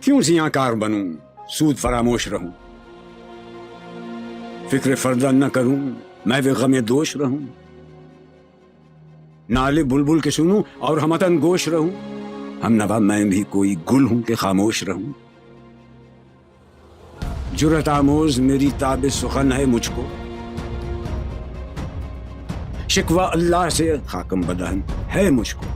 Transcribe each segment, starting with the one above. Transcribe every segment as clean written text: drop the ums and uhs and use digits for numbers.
کیوں زیاں کار بنوں، سود فراموش رہوں، فکر فردن نہ کروں، میں وہ غم دوش رہوں، نالے بلبل کے سنوں اور ہمتن گوش رہوں، ہم نوا میں بھی کوئی گل ہوں کہ خاموش رہوں، جرت آموز میری تاب سخن ہے مجھ کو، شکوہ اللہ سے خاکم بدہن ہے مجھ کو،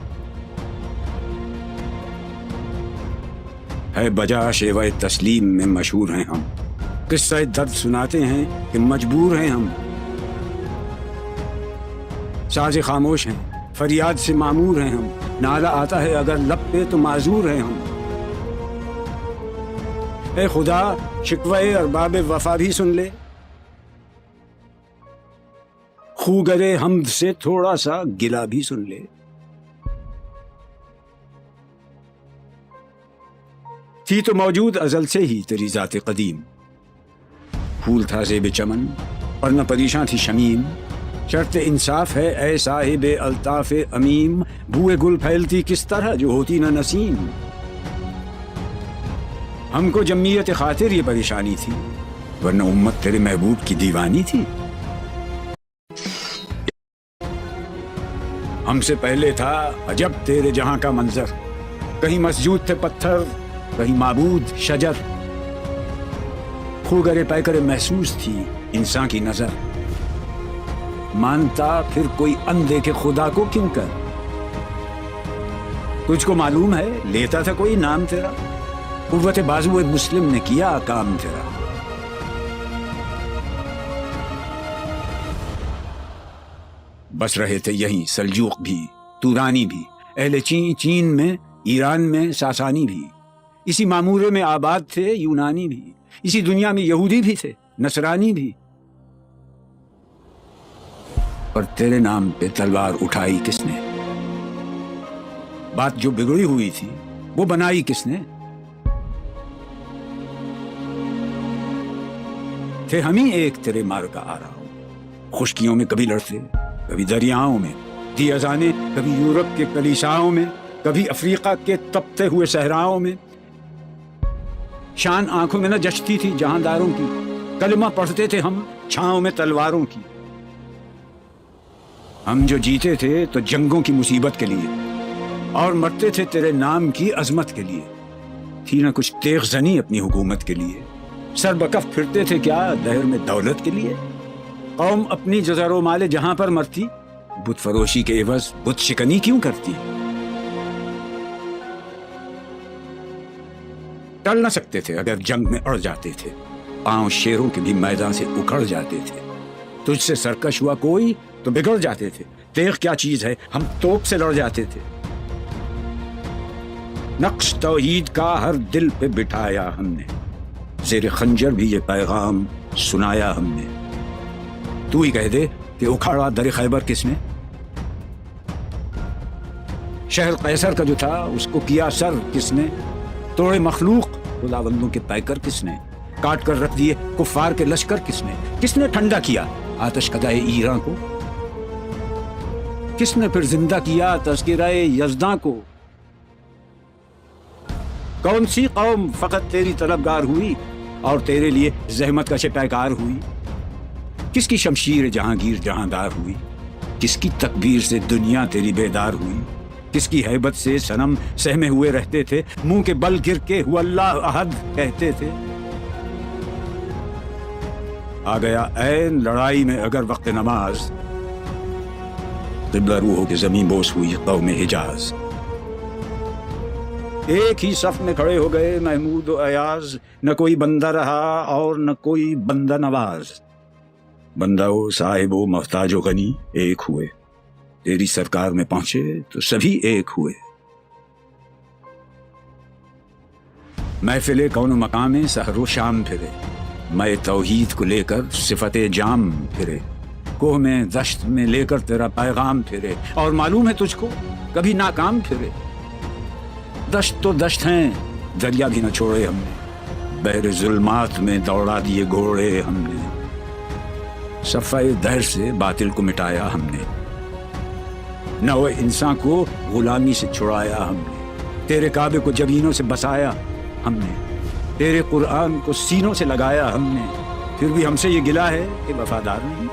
ہے بجا شیوہ تسلیم میں مشہور ہیں ہم، قصہ درد سناتے ہیں کہ مجبور ہیں ہم، ساز خاموش ہیں فریاد سے معمور ہیں ہم، نالہ آتا ہے اگر لب پہ تو معذور ہیں ہم، اے خدا شکوہ ارباب وفا بھی سن لے، خوگرے حمد سے تھوڑا سا گلہ بھی سن لے، تھی تو موجود ازل سے ہی تیری ذات قدیم، پھول تھا زیب چمن اور نہ پریشاں تھی شمیم، شرط انصاف ہے اے صاحب الطاف امیم، بوئے گل پھیلتی کس طرح جو ہوتی نہ نسیم، ہم کو جمعیت خاطر یہ پریشانی تھی ورنہ امت تیرے محبوب کی دیوانی تھی، ہم سے پہلے تھا عجب تیرے جہاں کا منظر، کہیں مسجود تھے پتھر کہیں معبود شجر، خوگرے پیکرے محسوس تھی انسان کی نظر، مانتا پھر کوئی اندھے کے خدا کو کیوں کر، تجھ کو معلوم ہے لیتا تھا کوئی نام تیرا، قوت بازو مسلم نے کیا کام تیرا، بس رہے تھے یہیں سلجوق بھی تورانی بھی، اہل چین میں ایران میں ساسانی بھی، اسی معمورے میں آباد تھے یونانی بھی، اسی دنیا میں یہودی بھی تھے نصرانی بھی، پر تیرے نام پہ تلوار اٹھائی کس نے، بات جو بگڑی ہوئی تھی وہ بنائی کس نے، تھے ہم ہی ایک تیرے مار کا آ رہا ہوں، خشکیوں میں کبھی لڑتے کبھی دریاؤں میں، دی اذانیں کبھی یورپ کے کلیساؤں میں، کبھی افریقہ کے تپتے ہوئے صحراؤں میں، شان آنکھوں میں نہ جچتی تھی جہانداروں کی، کلمہ پڑھتے تھے ہم چھاؤں میں تلواروں کی، ہم جو جیتے تھے تو جنگوں کی مصیبت کے لیے اور مرتے تھے تیرے نام کی عظمت کے لیے، تھی نہ کچھ تیغ زنی اپنی حکومت کے لیے، سر بکف پھرتے تھے کیا دہر میں دولت کے لیے، قوم اپنی جزر و مال جہاں پر مرتی، بت فروشی کے عوض بت شکنی کیوں کرتی، ٹل نہ سکتے تھے اگر جنگ میں اڑ جاتے تھے، پاؤں شیروں کے بھی میدان سے اکھڑ جاتے تھے، تجھ سے سرکش ہوا کوئی تو بگڑ جاتے تھے، تیغ کیا چیز ہے ہم توپ سے لڑ جاتے تھے، نقش توحید کا ہر دل پہ بٹھایا ہم نے، زیر خنجر بھی یہ پیغام سنایا ہم نے، تو ہی کہہ دے کہ اکھاڑا در خیبر کس نے، شہر قیصر کا جو تھا اس کو کیا سر کس نے، توڑے مخلوق خداوندوں کے پیکر کس نے، کاٹ کر رکھ دیے کفار کے لشکر کس نے ٹھنڈا کیا آتش کدائے ایراں کو، کس نے پھر زندہ کیا تذکرہ یزداں کو، کون سی قوم فقط تیری طلبگار ہوئی اور تیرے لیے زحمت کا پیکار ہوئی، کس کی شمشیر جہانگیر جہاندار ہوئی، کس کی تکبیر سے دنیا تیری بیدار ہوئی، کس کی ہیبت سے صنم سہمے ہوئے رہتے تھے، منہ کے بل گر کے ہو اللہ احد کہتے تھے، آ گیا عین لڑائی میں اگر وقت نماز، قبلہ روحوں کے زمین بوس ہوئی قوم حجاز، ایک ہی صف میں کھڑے ہو گئے محمود و ایاز، نہ کوئی بندہ رہا اور نہ کوئی بندہ نواز، بندہ و صاحب و محتاج و غنی ایک ہوئے، تیری سرکار میں پہنچے تو سبھی ایک ہوئے، محفل کون و مقام سحر و شام پھرے، میں توحید کو لے کر صفت جام پھرے، کوہ میں دشت میں لے کر تیرا پیغام پھرے، اور معلوم ہے تجھ کو کبھی ناکام پھرے، دشت تو دشت ہیں دریا بھی نہ چھوڑے ہم نے، بحر ظلمات میں دوڑا دیے گھوڑے ہم نے، صفحہ دہر سے باطل کو مٹایا ہم نے، نوع انسان کو غلامی سے چھڑایا ہم نے، تیرے کعبے کو جبینوں سے بسایا، ہم نے، تیرے قرآن کو سینوں سے لگایا ہم نے، پھر بھی ہم سے یہ گلہ ہے کہ وفادار نہیں۔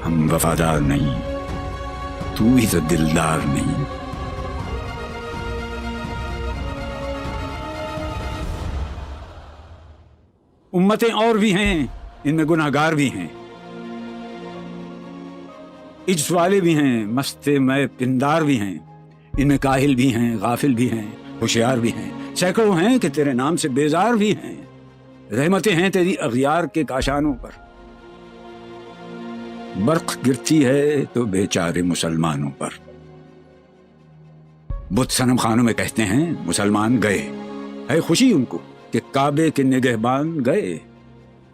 ہم وفادار نہیں، تو ہی تو دلدار نہیں۔ امتیں اور بھی ہیں، ان میں گناہگار بھی ہیں، عجز والے بھی ہیں، مست میں پندار بھی ہیں، ان میں کاہل بھی ہیں، غافل بھی ہیں، ہوشیار بھی ہیں، سینکڑوں ہیں کہ تیرے نام سے بیزار بھی ہیں۔ رحمتیں ہیں تیری اغیار کے کاشانوں پر، برق گرتی ہے تو بیچارے مسلمانوں پر۔ بت صنم خانوں میں کہتے ہیں مسلمان گئے، ہے خوشی ان کو کہ کعبے کے نگہبان گئے،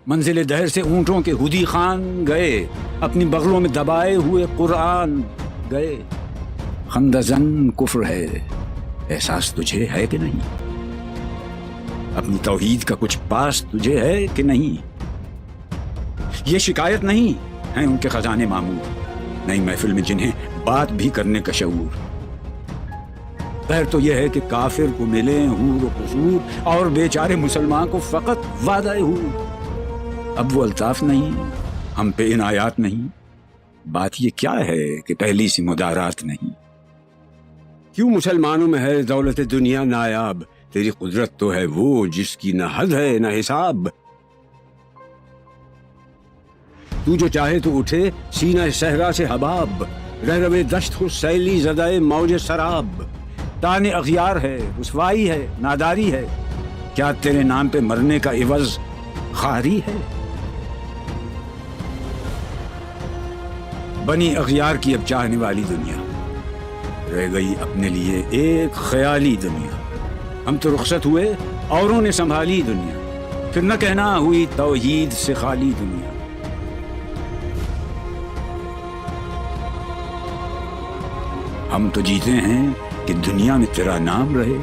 منزل دہر سے اونٹوں کے ہدی خان گئے، اپنی بغلوں میں دبائے ہوئے قرآن گئے۔ خندزن کفر ہے، احساس تجھے ہے کہ نہیں؟ اپنی توحید کا کچھ پاس تجھے ہے کہ نہیں؟ یہ شکایت نہیں ہیں ان کے خزانے معمور، نئی محفل میں جنہیں بات بھی کرنے کا شعور۔ خیر تو یہ ہے کہ کافر کو ملے حور و قصور، اور بیچارے مسلمان کو فقط وعدہ حور۔ اب وہ الطاف نہیں، ہم پہ عنایات نہیں، بات یہ کیا ہے کہ پہلی سی مدارات نہیں۔ کیوں مسلمانوں میں ہے دولت دنیا نایاب؟ تیری قدرت تو ہے وہ جس کی نہ حد ہے نہ حساب۔ تو جو چاہے تو اٹھے سینہ صحرا سے حباب، رہروے دشت ہو سیلی زدہ موج سراب۔ تان اغیار ہے، رسوائی ہے، ناداری ہے، کیا تیرے نام پہ مرنے کا عوض خاری ہے؟ بنی اغیار کی اب چاہنے والی دنیا، رہ گئی اپنے لیے ایک خیالی دنیا۔ ہم تو رخصت ہوئے، اوروں نے سنبھالی دنیا، پھر نہ کہنا ہوئی توحید سے خالی دنیا۔ ہم تو جیتے ہیں کہ دنیا میں تیرا نام رہے،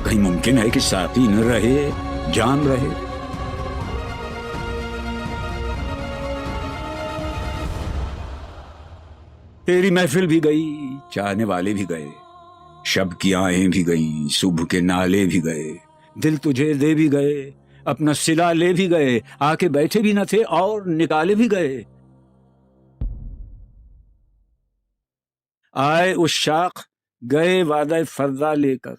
کہیں ممکن ہے کہ ساقی نہ رہے جام رہے۔ تیری محفل بھی گئی، چاہنے والے بھی گئے، شب کی آہیں بھی گئیں، صبح کے نالے بھی گئے، دل تجھے دے بھی گئے، اپنا صلہ لے بھی گئے، آ کے بیٹھے بھی نہ تھے اور نکالے بھی گئے۔ آئے اس شاخ گئے وعدہ فردا لے کر،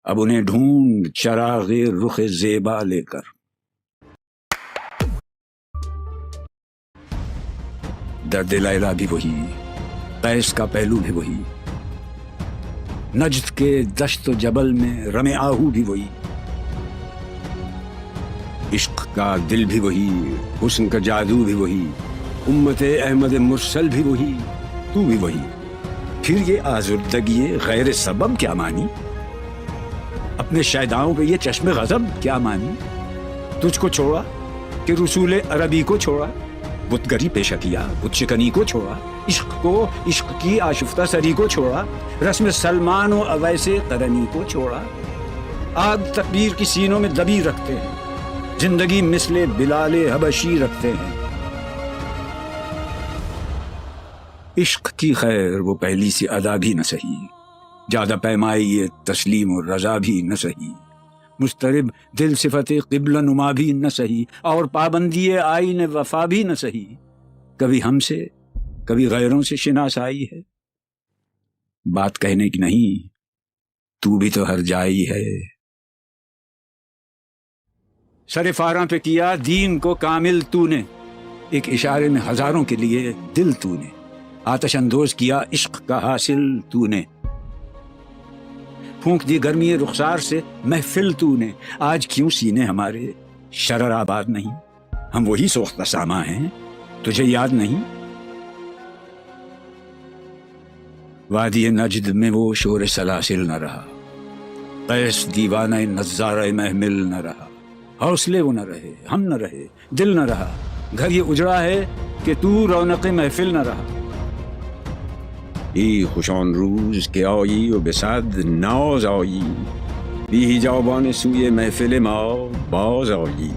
اب انہیں ڈھونڈ چراغ رخ زیبا لے کر۔ درد لیلا بھی وہی، قیس کا پہلو بھی وہی، نجد کے دشت و جبل میں رم آہو بھی وہی، عشق کا دل بھی وہی، حسن کا جادو بھی وہی، امت احمد مرسل بھی وہی، تو بھی وہی۔ پھر یہ آزردگی غیر سبب کیا مانی؟ اپنے شیداؤں پہ یہ چشم غضب کیا مانی؟ تجھ کو چھوڑا کہ رسول عربی کو چھوڑا، بت گری پیشہ کیا، بت شکنی کو چھوڑا، عشق کو، عشق کی آشفتہ سری کو چھوڑا، رسم سلمان و اویس قرنی کو چھوڑا۔ آگ تکبیر کی سینوں میں دبی رکھتے ہیں، زندگی مثل بلال حبشی رکھتے ہیں۔ عشق کی خیر وہ پہلی سی ادا بھی نہ سہی، زیادہ پیمائی تسلیم و رضا بھی نہ سہی، مضطرب دل صفت قبلہ نما بھی نہ سہی، اور پابندی آئین وفا بھی نہ سہی۔ کبھی ہم سے کبھی غیروں سے شناسائی ہے، بات کہنے کی نہیں، تو بھی تو ہر جائی ہے۔ سر فاراں پہ کیا دین کو کامل تو نے، ایک اشارے میں ہزاروں کے لیے دل تو نے، آتش اندوز کیا عشق کا حاصل تو نے، پھونک دی گرمی رخسار سے محفل تو نے۔ آج کیوں سینے ہمارے شرر آباد نہیں؟ ہم وہی سوختہ ساما ہیں، تجھے یاد نہیں؟ وادی نجد میں وہ شور سلاسل نہ رہا، قیس دیوانہ نظارہ محمل نہ رہا، حوصلے وہ نہ رہے، ہم نہ رہے، دل نہ رہا، گھر یہ اجڑا ہے کہ تو رونق محفل نہ رہا۔ ای خوشان روز که آیی و به صد ناز آیی، بی حجابان سوی محفل ما باز آیی۔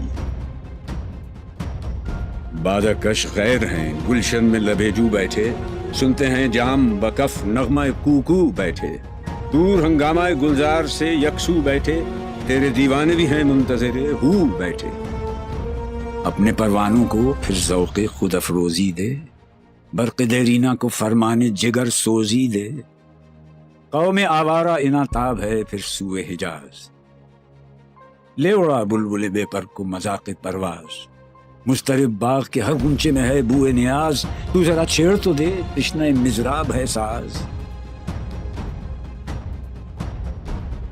بادکش غیر ہیں گلشن میں لبے جو بیٹھے، سنتے ہیں جام بکف نغمہ کوکو بیٹھے، دور ہنگامہ گلزار سے یکسو بیٹھے تیرے دیوانے بھی ہیں منتظر ہو بیٹھے. اپنے پروانوں کو پھر ذوق خود افروزی دے، برق دیرینہ کو فرمانے جگر سوزی دے. قوم آوارہ اناتاب ہے پھر سوئے حجاز، لے اڑا بلبل بے پر کو مذاق پرواز. مضطرب باغ کے ہر گنچے میں ہے بوئے نیاز، تو ذرا چھیڑ تو دے تشنہ مضراب ہے ساز.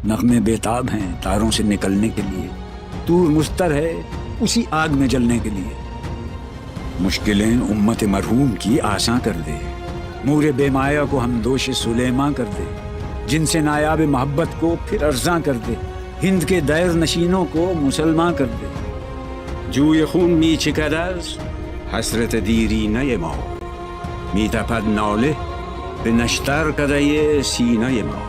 نغمے بیتاب ہیں تاروں سے نکلنے کے لیے، طور مستر ہے اسی آگ میں جلنے کے لیے. مشکلیں امت مرحوم کی آساں کر دے، مور بے مایا کو ہم دوش سلیماں کر دے. جن سے نایاب محبت کو پھر ارزاں کر دے، ہند کے دیر نشینوں کو مسلمان کر دے. جوی خون می چکداز حسرت دیری نہ ماؤ، میتا پد نالے به نشتر کدے سینہ ماؤ.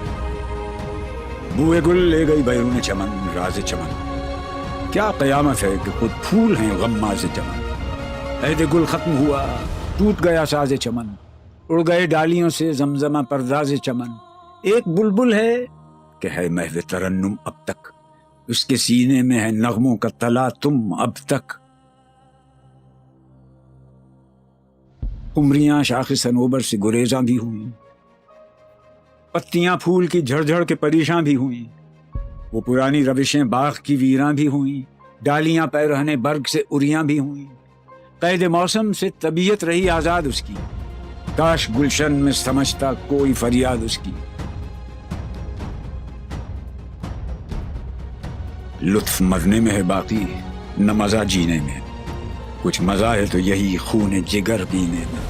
بوئے گل لے گئی بیرون چمن راز چمن، کیا قیامت ہے کہ خود پھول ہیں غماز چمن. عہد گل ختم ہوا ٹوٹ گیا ساز چمن، اڑ گئے ڈالیوں سے زمزمہ پرداز چمن. ایک بلبل ہے کہ ہے محو ترنم اب تک، اس کے سینے میں ہے نغموں کا تلا تم اب تک. قمریاں شاخ صنوبر سے گریزاں بھی ہوئیں، پتیاں پھول کی جھڑ جھڑ کے پریشاں بھی ہوئیں. وہ پرانی روشیں باغ کی ویراں بھی ہوئیں، ڈالیاں پیرہنے برگ سے اریاں بھی ہوئیں. قید موسم سے طبیعت رہی آزاد اس کی، کاش گلشن میں سمجھتا کوئی فریاد اس کی. لطف مرنے میں ہے باقی نہ مزہ جینے میں، کچھ مزہ ہے تو یہی خون جگر پینے میں.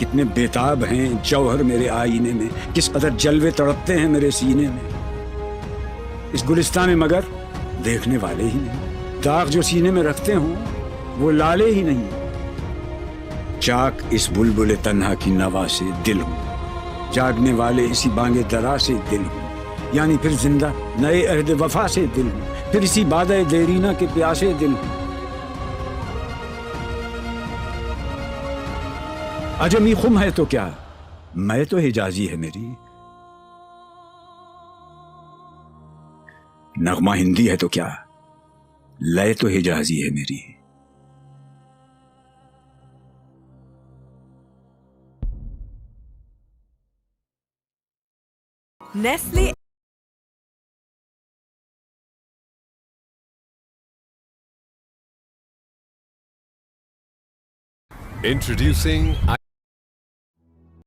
کتنے بیتاب ہیں جوہر میرے آئینے میں، کس قدر جلوے تڑپتے ہیں میرے سینے میں. اس گلستان میں مگر دیکھنے والے ہی نہیں، داغ جو سینے میں رکھتے ہوں وہ لالے ہی نہیں. چاک اس بلبل تنہا کی نوا سے دل ہوں، جاگنے والے اسی بانگ درا سے دل ہوں. یعنی پھر زندہ نئے عہد وفا سے دل ہوں، پھر اسی بادۂ دیرینہ کے پیاسے دل ہوں. عجمی خم ہے تو کیا، میں تو حجازی ہے میری. نغمہ ہندی ہے تو کیا، لے تو حجازی ہے میری. Nestle Introducing